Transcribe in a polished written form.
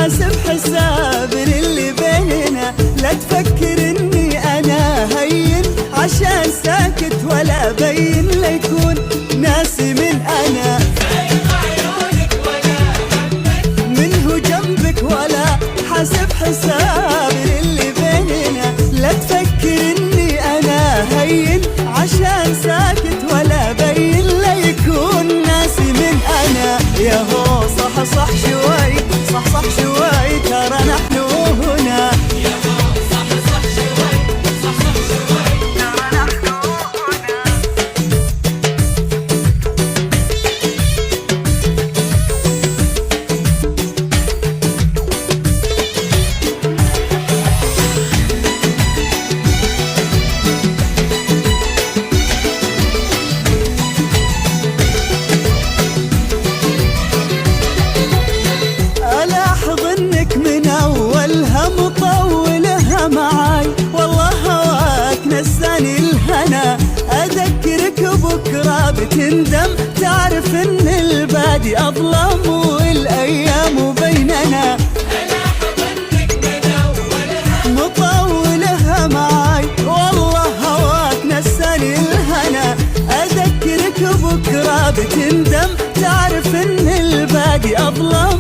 حاسب حساب للي بيننا، لا تفكر اني انا هين عشان ساكت ولا بين، لا يكون ناسي من انا منه جنبك، ولا حاسب حساب للي بيننا، لا تفكر اني انا هين عشان ساكت ولا بين، لا يكون ناسي من انا. يا هو صح صح شوي، صح صح شوي، ترى نحن هنا. يا هو صح صح شوي، صح صح شوي، ترى نحن هنا. ألاحظ إنك من أولها مطولها معاي، والله هواك نساني الهنا، أذكرك بكرة بتندم، تعرف إن البادي أظلم والأيام بيننا. ألاحظ إنك من أولها مطولها معاي، والله هواك نساني الهنا، أذكرك بكرة بتندم، تعرف إن الباقي أظلم